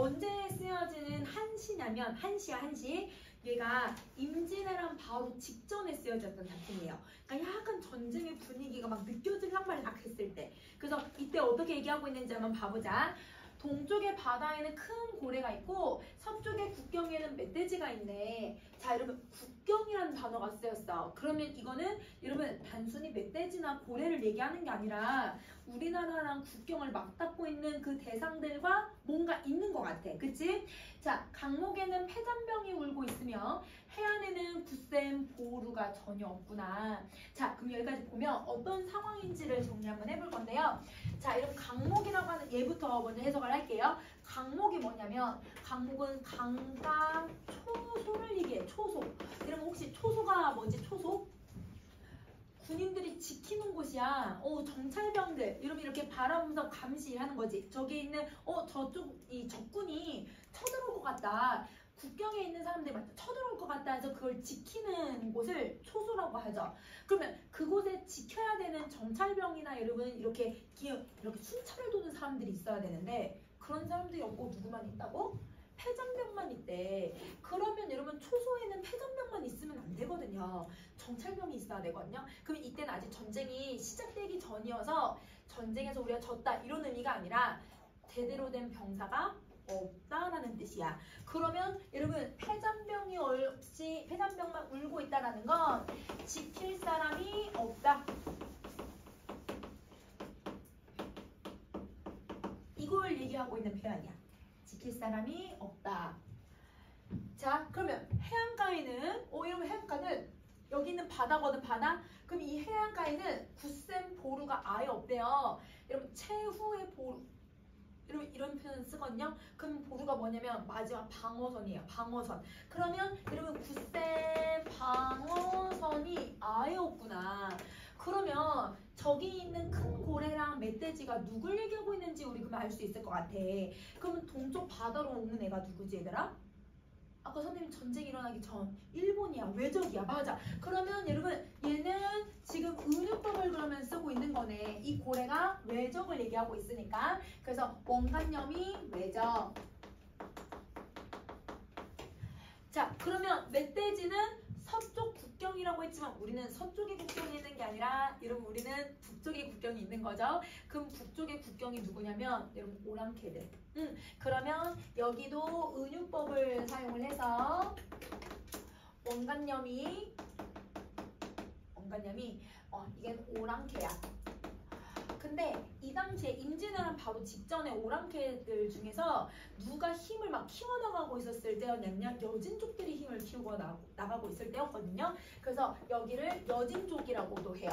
언제 쓰여지는 한시냐면 한시야 한시. 얘가 임진왜란 바로 직전에 쓰여졌던 작품이에요. 그러니까 약간 전쟁의 분위기가 막 느껴지는 말이 딱 했을 때. 그래서 이때 어떻게 얘기하고 있는지 한번 봐보자. 동쪽의 바다에는 큰 고래가 있고 서쪽의 국경에는 멧돼지가 있네. 자, 여러분 국경이라는 단어가 쓰였어. 그러면 이거는 여러분 단순히 멧돼지나 고래를 얘기하는 게 아니라 우리나라랑 국경을 맞닿고 있는 그 대상들과 뭔가 있는 것 같아. 그치? 자, 강목에는 폐잔병이 울고 있으며 해안에는 굳센 보루가 전혀 없구나. 자, 그럼 여기까지 보면 어떤 상황인지를 정리 한번 해볼 건데요. 자, 이런 강목이라고 하는 얘부터 먼저 해석을 할게요. 강목이 뭐냐면 강목은 강강 초소를 얘기해. 초소. 여러분 혹시 초소가 뭔지 초소? 군인들이 지키는 곳이야. 정찰병들. 여러분 이렇게 바라보면서 감시하는 거지. 저기 있는 저쪽 이 적군이 쳐들어올 것 같다. 국경에 있는 사람들이 쳐들어올 것 같다 해서 그걸 지키는 곳을 초소라고 하죠. 그러면 그곳에 지켜야 되는 정찰병이나 여러분 이렇게 순찰을 도는 사람들이 있어야 되는데 그런 사람들이 없고 누구만 있다고? 폐잔병만 있대. 그러면 여러분 초소에는 폐잔병만 있으면 안 되거든요. 정찰병이 있어야 되거든요. 그럼 이때는 아직 전쟁이 시작되기 전이어서 전쟁에서 우리가 졌다 이런 의미가 아니라 제대로 된 병사가 없다라는 뜻이야. 그러면 여러분 폐잔병이 없이 폐잔병만 울고 있다라는 건 지킬 사람이 없다. 이걸 얘기하고 있는 표현이야. 지킬 사람이 없다. 자, 그러면 해안가에는 이러면 해안가는 여기 있는 바다거든, 바다. 그럼 이 해안가에는 굳센 보루가 아예 없대요. 여러분 최후의 보루. 이런 표현 쓰거든요. 그럼 보루가 뭐냐면 마지막 방어선이에요. 방어선. 그러면 여러분 굳센 방어선이 아예 없구나. 그러면 저기 있는 큰 고래랑 멧돼지가 누굴 얘기하고 있는지 우리 그럼 알 수 있을 것 같아. 그러면 동쪽 바다로 오는 애가 누구지 얘들아? 아까 선생님 전쟁 일어나기 전 일본이야. 외적이야. 맞아. 그러면 여러분 얘는 지금 은유법을 그러면 쓰고 있는 거네. 이 고래가 외적을 얘기하고 있으니까. 그래서 원간염이 외적. 자, 그러면 멧돼지는 서쪽 국경이라고 했지만 우리는 서쪽의 국경이 있는 게 아니라 여러분 우리는 북쪽의 국경이 있는 거죠. 그럼 북쪽의 국경이 누구냐면 여러분 오랑캐들. 그러면 여기도 은유법을 사용을 해서 원간염이 이게 오랑캐야. 근데 이 당시에 임진왜란 바로 직전에 오랑캐들 중에서 누가 힘을 막 키워나가고 있었을 때였냐면 여진족들이 힘을 키우고 나가고 있을 때였거든요. 그래서 여기를 여진족이라고도 해요.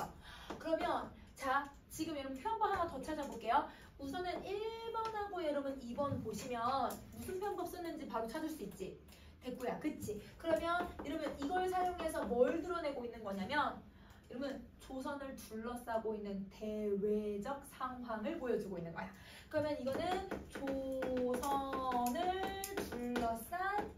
그러면 자, 지금 여러분 표현법 하나 더 찾아볼게요. 우선은 1번하고 여러분 2번 보시면 무슨 표현법 쓰는지 바로 찾을 수 있지. 됐고요. 그치? 그러면 여러분 이걸 사용해서 뭘 드러내고 있는 거냐면 여러분 조선을 둘러싸고 있는 대외적 상황을 보여주고 있는 거야. 그러면 이거는 조선을 둘러싼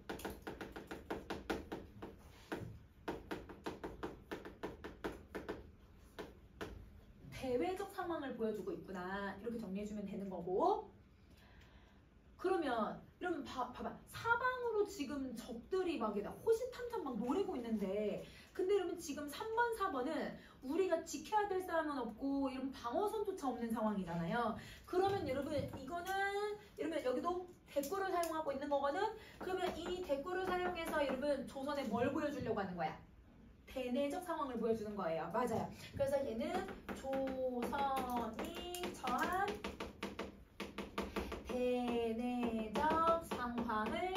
대외적 상황을 보여주고 있구나. 이렇게 정리해주면 되는 거고. 그러면 여러분 봐봐. 사방으로 지금 적들이 막 호시탐탐 막 노리고 있는데 근데 여러분 지금 3번, 4번은 우리가 지켜야 될 사람은 없고 이런 방어선조차 없는 상황이잖아요. 그러면 여러분 이거는 여러분 여기도 대꾸를 사용하고 있는 거거든. 그러면 이 대꾸를 사용해서 여러분 조선에 뭘 보여주려고 하는 거야? 대내적 상황을 보여주는 거예요. 맞아요. 그래서 얘는 조선이 처한 대내적 상황을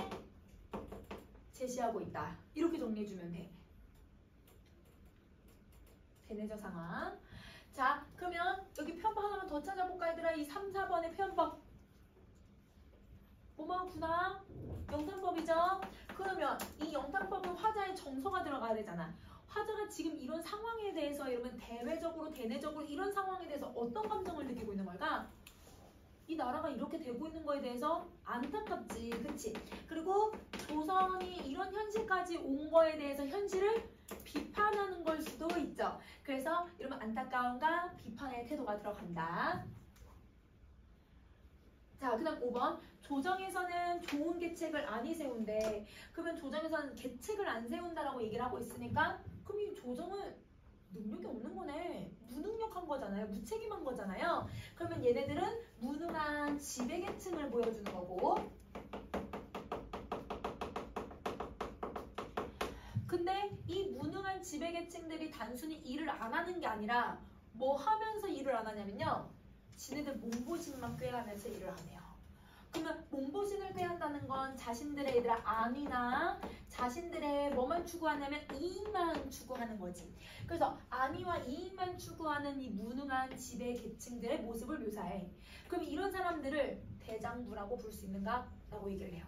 제시하고 있다. 이렇게 정리해주면 돼. 대내적 상황. 자, 그러면 여기 표현법 하나만 더 찾아볼까 얘들아? 이 3, 4번의 표현법. 뭐구나? 영탄법이죠? 그러면 이 영탄법은 화자의 정서가 들어가야 되잖아. 화자가 지금 이런 상황에 대해서 여러분 대외적으로 대내적으로 이런 상황에 대해서 어떤 감정을 느끼고 있는 걸까? 이 나라가 이렇게 되고 있는 거에 대해서 안타깝지. 그치? 그리고 조선이 이런 현실까지 온 거에 대해서 현실을 비판하는 걸 수도 있죠. 그래서 여러분 안타까움과 비판의 태도가 들어간다. 자, 그 다음 5번. 조정에서는 좋은 계책을 아니 세운대. 그러면 조정에서는 계책을 안 세운다라고 얘기를 하고 있으니까 그럼 이 조정은 능력이 없는 거네. 무능력한 거잖아요. 무책임한 거잖아요. 그러면 얘네들은 무능한 지배계층을 보여주는 거고, 근데 이 무능한 지배계층들이 단순히 일을 안 하는 게 아니라 뭐 하면서 일을 안 하냐면요. 지네들 몸보신만 꾀하면서 일을 안 해요. 그러면 몸보신을 꾀한다는 건 자신들의 얘들아 안위나 자신들의 뭐만 추구하냐면 이익만 추구하는 거지. 그래서 안위와 이익만 추구하는 이 무능한 지배계층들의 모습을 묘사해. 그럼 이런 사람들을 대장부라고 부를 수 있는가? 라고 얘기를 해요.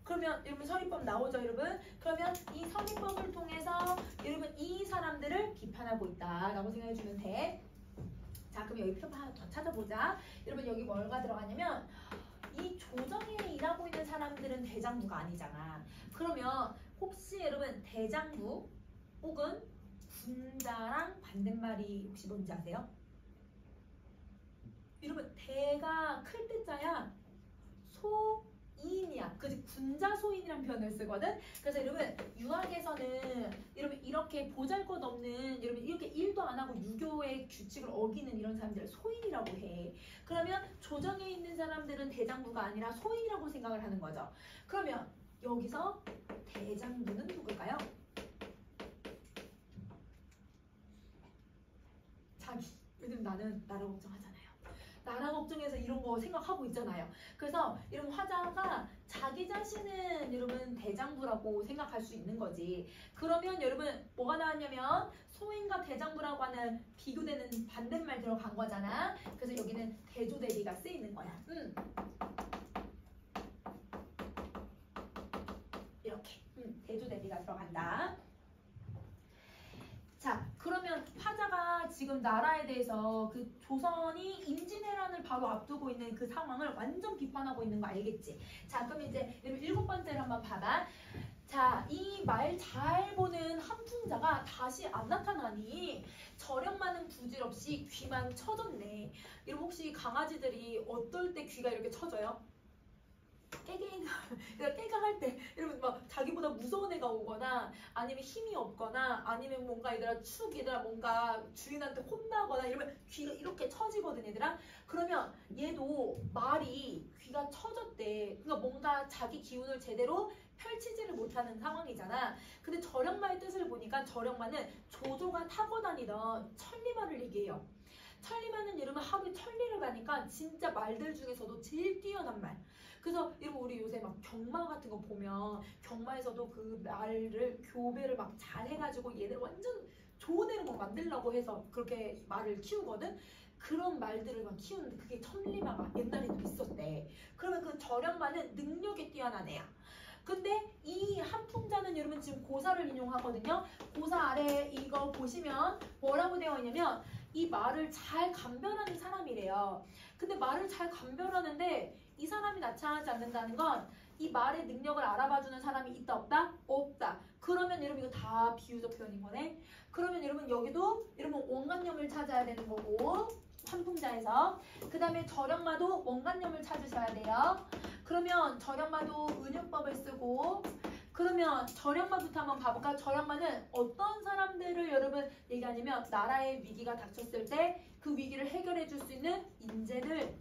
그러면 여러분 선임법 나오죠 여러분? 그러면 이 선임법을 통해서 여러분 이 사람들을 비판하고 있다라고 생각해주면 돼. 자, 그럼 여기 표본 하나 더 찾아보자. 여러분 여기 뭐가 들어가냐면 이 조정에 일하고 있는 사람들은 대장부가 아니잖아. 그러면 혹시 여러분 대장부 혹은 군자랑 반대말이 혹시 뭔지 아세요? 여러분 대가 클 때자야 소인이야. 그지? 군자 소인이란 표현을 쓰거든. 그래서 여러분 유학에서는 여러분 이렇게 보잘것없는 여러분 이렇게 일도 안 하고 유교의 규칙을 어기는 이런 사람들을 소인이라고 해. 그러면 조정에 있는 사람들은 대장부가 아니라 소인이라고 생각을 하는 거죠. 그러면 여기서 대장부는 누굴까요? 자기. 요즘 나는 나라 걱정하잖아요. 나라 걱정해서 이런 거 생각하고 있잖아요. 그래서 이런 화자가 자기 자신은 여러분 대장부라고 생각할 수 있는 거지. 그러면 여러분 뭐가 나왔냐면 소인과 대장부라고 하는 비교되는 반대말 들어간 거잖아. 그래서 여기는 대조대비가 쓰이는 거야. 이렇게 대조대비가 들어간다. 자, 그러면 화자가 지금 나라에 대해서 그 조선이 임진왜란을 바로 앞두고 있는 그 상황을 완전 비판하고 있는 거 알겠지? 자, 그럼 이제 일곱 번째를 한번 봐봐. 자, 이 말 잘 보는 한풍자가 다시 안 나타나니 저력 많은 부질 없이 귀만 쳐졌네. 여러분 혹시 강아지들이 어떨 때 귀가 이렇게 쳐져요? 깨갱할 때 여러분 막 자기보다 무서운 애가 오거나 아니면 힘이 없거나 아니면 뭔가 얘들아 얘들아 뭔가 주인한테 혼나거나 이러면 귀가 이렇게 처지거든 얘들아. 그러면 얘도 말이 귀가 처졌대. 그러니까 뭔가 자기 기운을 제대로 펼치지를 못하는 상황이잖아. 근데 저령마의 뜻을 보니까 저령마는 조조가 타고 다니던 천리마를 얘기해요. 천리마는 여러분 하루에 천리를 가니까 진짜 말들 중에서도 제일 뛰어난 말. 그래서 여러분 우리 요새 막 경마 같은 거 보면 경마에서도 그 말을 교배를 막 잘 해가지고 얘들 완전 좋은 애를 막 만들려고 해서 그렇게 말을 키우거든. 그런 말들을 막 키우는데 그게 천리마가 옛날에도 있었대. 그러면 그 저령마는 능력이 뛰어난 애야. 근데 이 한풍자는 여러분 지금 고사를 인용하거든요. 고사 아래 이거 보시면 뭐라고 되어 있냐면 이 말을 잘 감별하는 사람이래요. 근데 말을 잘 감별하는데 이 사람이 나타나지 않는다는 건 이 말의 능력을 알아봐주는 사람이 있다 없다? 없다. 그러면 여러분 이거 다 비유적 표현인 거네. 그러면 여러분 여기도 여러분 원관념을 찾아야 되는 거고 한풍자에서 그 다음에 저령마도 원관념을 찾으셔야 돼요. 그러면 저령마도 은유법을 쓰고 그러면 저령마부터 한번 봐볼까? 저령마는 어떤 사람들을 여러분 얘기하냐면 나라의 위기가 닥쳤을 때 그 위기를 해결해 줄 수 있는 인재들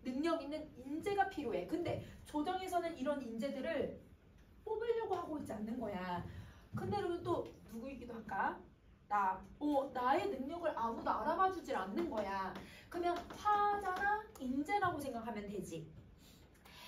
능력 있는 인재가 필요해. 근데 조정에서는 이런 인재들을 뽑으려고 하고 있지 않는 거야. 근데 여러분 또 누구이기도 할까? 나의 능력을 아무도 알아봐 주질 않는 거야. 그러면 화자나 인재라고 생각하면 되지.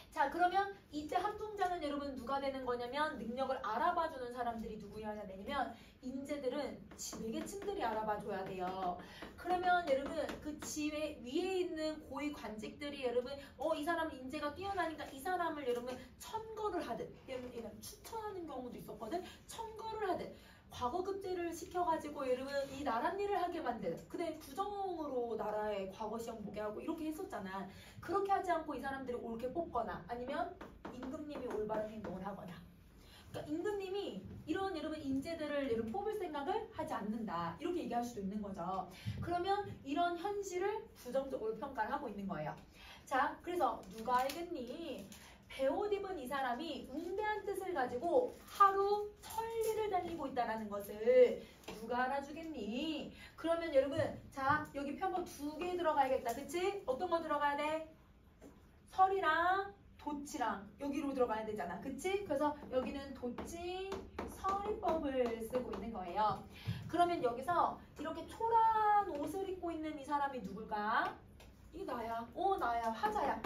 자, 그러면 이때 한풍자는 여러분 누가 되는 거냐면 능력을 알아봐주는 사람들이 누구여야 되냐면 인재들은 지배계층들이 알아봐줘야 돼요. 그러면 여러분 그 지배 위에 있는 고위 관직들이 여러분 이 사람 인재가 뛰어나니까 이 사람을 여러분 천거를 하듯 여러분 추천하는 경우도 있었거든. 천거를 하듯 과거급제를 시켜가지고 여러분 이 나란 일을 하게 만든 그다음에 부정으로 나라의 과거 시험 보게 하고 이렇게 했었잖아. 그렇게 하지 않고 이 사람들이 옳게 뽑거나 아니면 임금님이 올바른 행동을 하거나 그러니까 임금님이 이런 여러분 인재들을 여러분 뽑을 생각을 하지 않는다 이렇게 얘기할 수도 있는 거죠. 그러면 이런 현실을 부정적으로 평가를 하고 있는 거예요. 자, 그래서 누가 알겠니? 배옷 입은 이 사람이 웅대한 뜻을 가지고 하루 천리를 달리고 있다는 것을 누가 알아주겠니? 그러면 여러분, 자, 여기 표본 2개 들어가야겠다. 그치? 어떤 거 들어가야 돼? 설이랑 도치랑 여기로 들어가야 되잖아. 그치? 그래서 여기는 도치 서리법을 쓰고 있는 거예요. 그러면 여기서 이렇게 초라한 옷을 입고 있는 이 사람이 누굴까? 이게 나야. 나야. 화자야.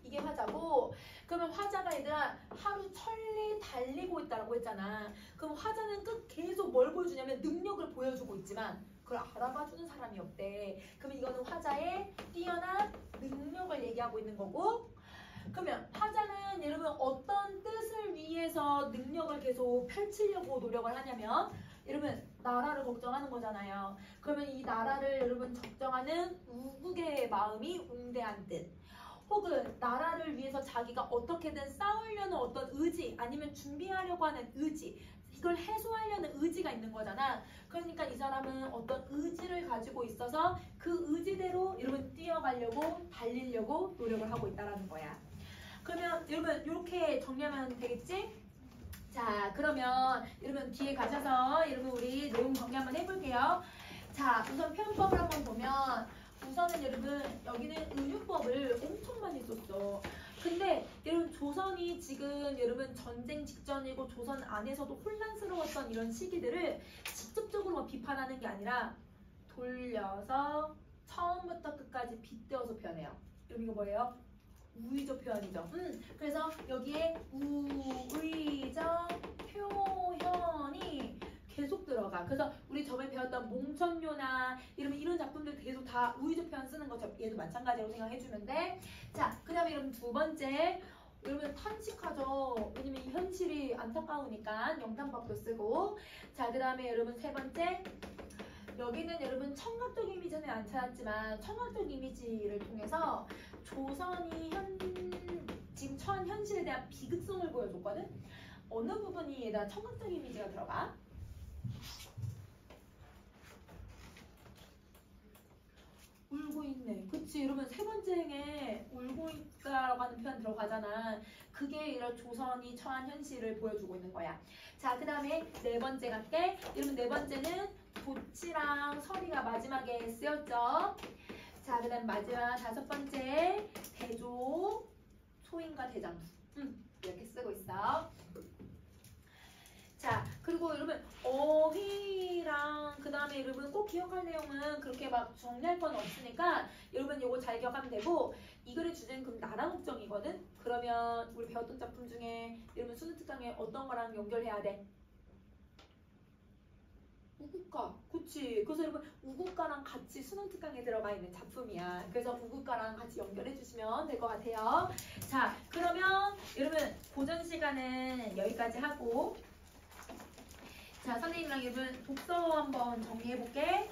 이게 화자고, 그러면 화자가 얘들아 하루 천리 달리고 있다고 했잖아. 그럼 화자는 계속 뭘 보여주냐면 능력을 보여주고 있지만 그걸 알아봐주는 사람이 없대. 그러면 이거는 화자의 뛰어난 능력을 얘기하고 있는 거고, 그러면 화자는 여러분 어떤 뜻을 위해서 능력을 계속 펼치려고 노력을 하냐면 여러분 나라를 걱정하는 거잖아요. 그러면 이 나라를 여러분 걱정하는 우국의 마음이 웅대한 뜻, 혹은 나라를 위해서 자기가 어떻게든 싸우려는 어떤 의지, 아니면 준비하려고 하는 의지, 이걸 해소하려는 의지가 있는 거잖아. 그러니까 이 사람은 어떤 의지를 가지고 있어서 그 의지대로 여러분 뛰어가려고 달리려고 노력을 하고 있다는 거야. 그러면 여러분 이렇게 정리하면 되겠지? 자, 그러면 여러분 뒤에 가셔서 여러분 우리 내용 정리 한번 해볼게요. 자, 우선 표현법을 한번 보면 우선은 여러분 여기는 은유법을 엄청 많이 썼어. 근데 여러분 조선이 지금 여러분 전쟁 직전이고 조선 안에서도 혼란스러웠던 이런 시기들을 직접적으로 비판하는 게 아니라 돌려서 처음부터 끝까지 빗대어서 표현해요. 여러분 이거 뭐예요? 우의적 표현이죠. 그래서 여기에 우의적 표현이 계속 들어가. 그래서 우리 저번에 배웠던 몽천요나 이런 작품들 계속 다 우의적 표현 쓰는 것처럼 얘도 마찬가지라고 생각해주면 돼. 자, 그 다음에 여러분 2번째, 여러분 탄식하죠. 왜냐면 이 현실이 안타까우니까 영탄법도 쓰고. 자, 그 다음에 여러분 3번째, 여기는 여러분 청각적 이미지는 안 찾았지만 청각적 이미지를 통해서 조선이 지금 처한 현실에 대한 비극성을 보여줬거든. 어느 부분이 얘다 청각적 이미지가 들어가? 울고 있네. 그치? 여러분 3번째에 울고 있다라고 하는 표현 들어가잖아. 그게 이런 조선이 처한 현실을 보여주고 있는 거야. 자, 그 다음에 4번째 갈게. 여러분 4번째는 도치랑 서리가 마지막에 쓰였죠. 자, 그 다음 마지막 5번째 대조 소인과 대장수. 이렇게 쓰고 있어. 자, 그리고 여러분 어휘랑 그 다음에 여러분 꼭 기억할 내용은 그렇게 막 정리할 건 없으니까 여러분 요거 잘 기억하면 되고, 이 글의 주제는 그럼 나라 국정이거든. 그러면 우리 배웠던 작품 중에 여러분 수능 특강에 어떤 거랑 연결해야 돼? 우국가. 그치? 그래서 여러분 우국가랑 같이 수능 특강에 들어가 있는 작품이야. 그래서 우국가랑 같이 연결해 주시면 될 것 같아요. 자, 그러면 여러분 고전 시간은 여기까지 하고, 자, 선생님이랑 여러분 독서 한번 정리해 볼게.